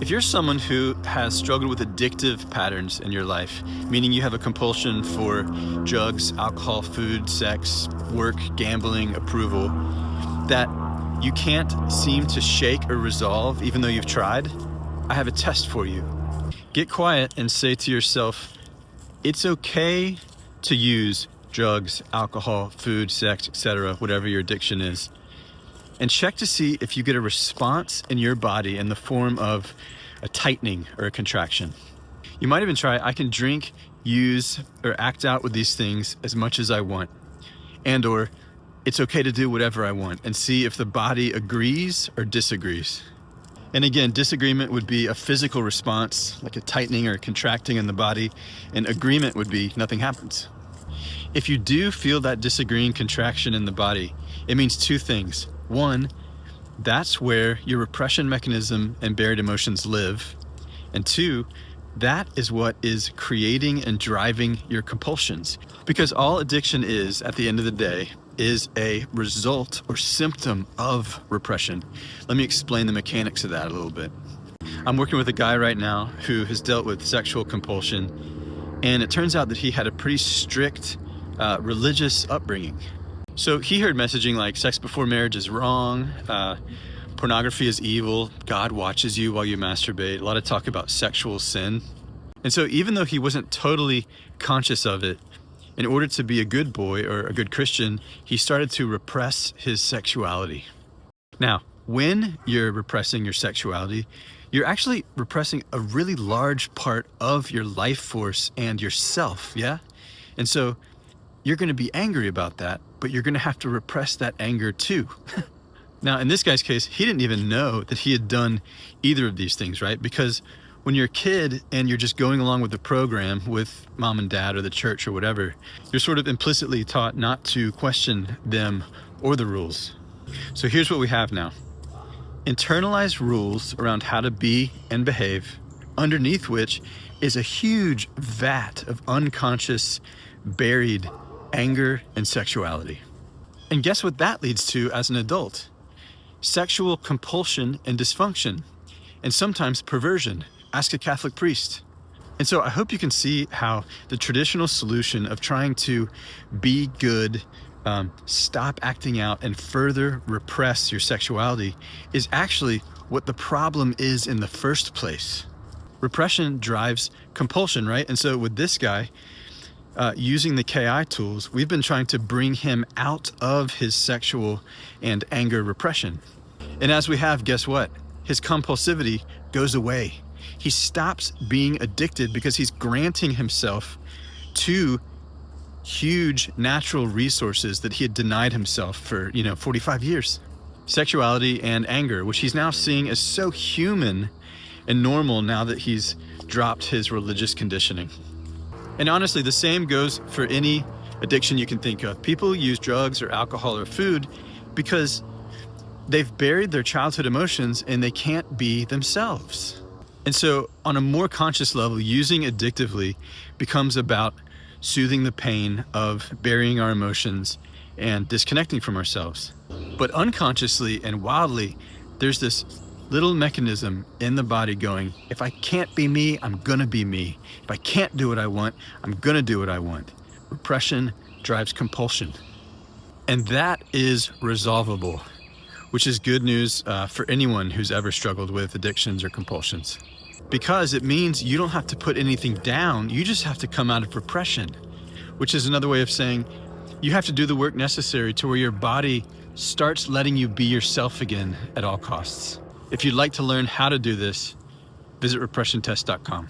If you're someone who has struggled with addictive patterns in your life, meaning you have a compulsion for drugs, alcohol, food, sex, work, gambling, approval, that you can't seem to shake or resolve even though you've tried, I have a test for you. Get quiet and say to yourself, it's okay to use drugs, alcohol, food, sex, etc., whatever your addiction is. And check to see if you get a response in your body in the form of a tightening or a contraction. You might even try, I can drink, use, or act out with these things as much as I want. And or, it's okay to do whatever I want, and see if the body agrees or disagrees. And again, disagreement would be a physical response, like a tightening or contracting in the body, and agreement would be nothing happens. If you do feel that disagreeing contraction in the body, it means two things. One, that's where your repression mechanism and buried emotions live. And two, that is what is creating and driving your compulsions. Because all addiction is, at the end of the day, is a result or symptom of repression. Let me explain the mechanics of that a little bit. I'm working with a guy right now who has dealt with sexual compulsion, and it turns out that he had a pretty strict religious upbringing. So he heard messaging like sex before marriage is wrong, pornography is evil, God watches you while you masturbate, a lot of talk about sexual sin. And so even though he wasn't totally conscious of it, in order to be a good boy or a good Christian, he started to repress his sexuality. Now, when you're repressing your sexuality, you're actually repressing a really large part of your life force and yourself, yeah? And so you're going to be angry about that, but you're going to have to repress that anger too. Now, in this guy's case, he didn't even know that he had done either of these things, right? Because when you're a kid and you're just going along with the program with mom and dad or the church or whatever, you're sort of implicitly taught not to question them or the rules. So here's what we have now. Internalized rules around how to be and behave, underneath which is a huge vat of unconscious, buried anger and sexuality. And guess what that leads to as an adult? Sexual compulsion and dysfunction, and sometimes perversion. Ask a Catholic priest. And so I hope you can see how the traditional solution of trying to be good, stop acting out, and further repress your sexuality is actually what the problem is in the first place. Repression drives compulsion, right? And so with this guy, using the KI tools, we've been trying to bring him out of his sexual and anger repression. And as we have, guess what? His compulsivity goes away. He stops being addicted because he's granting himself two huge natural resources that he had denied himself for, 45 years. Sexuality and anger, which he's now seeing as so human and normal now that he's dropped his religious conditioning. And honestly, the same goes for any addiction you can think of. People use drugs or alcohol or food because they've buried their childhood emotions and they can't be themselves. And so on a more conscious level, using addictively becomes about soothing the pain of burying our emotions and disconnecting from ourselves. But unconsciously and wildly, there's this little mechanism in the body going, if I can't be me, I'm gonna be me. If I can't do what I want, I'm gonna do what I want. Repression drives compulsion. And that is resolvable, which is good news for anyone who's ever struggled with addictions or compulsions. Because it means you don't have to put anything down, you just have to come out of repression, which is another way of saying you have to do the work necessary to where your body starts letting you be yourself again at all costs. If you'd like to learn how to do this, visit repressiontest.com.